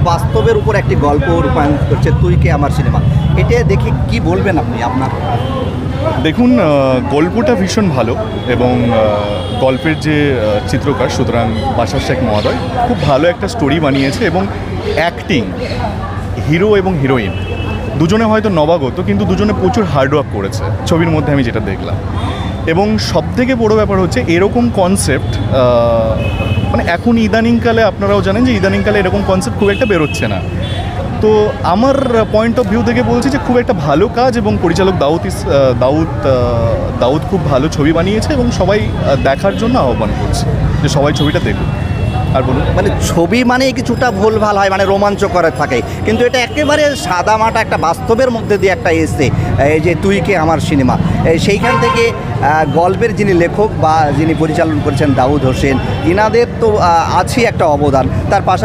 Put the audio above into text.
বাস্তবের উপর একটি গল্প রূপায়ণ করছে তুই কে আমার সিনেমা, এটা দেখে কি বলবেন আপনি আপনার? দেখুন, গল্পটা ভীষণ ভালো এবং গল্পের যে চিত্রকার সুতরাং বাশার শেখ মহোদয় খুব ভালো একটা স্টোরি বানিয়েছে এবং অ্যাক্টিং, হিরো এবং হিরোইন দুজনে হয়তো নবাগত কিন্তু দুজনে প্রচুর হার্ডওয়ার্ক করেছে ছবির মধ্যে আমি যেটা দেখলাম। এবং সবথেকে বড় ব্যাপার হচ্ছে এরকম কনসেপ্ট মানে এখন ইদানিংকালে আপনারাও জানেন যে ইদানিংকালে এরকম কনসেপ্ট খুব একটা বেরোচ্ছে না। তো আমার পয়েন্ট অফ ভিউ থেকে বলছি যে খুব একটা ভালো কাজ এবং পরিচালক দাউদ খুব ভালো ছবি বানিয়েছে এবং সবাই দেখার জন্য আহ্বান করছে যে সবাই ছবিটা দেখুন। আর বলুন, মানে ছবি মানে কিছুটা ভুলভাল হয়, মানে রোমাঞ্চকর থাকে, কিন্তু এটা একেবারে সাদামাটা একটা বাস্তবের মধ্যে দিয়ে একটা এসে এই যে তুই কে আমার সিনেমা, সেইখান থেকে গল্পের যিনি লেখক বা যিনি পরিচালনা করেছেন দাউদ হোসেন, ইনাদের তো আছে একটা অবদান। তার পাশাপাশি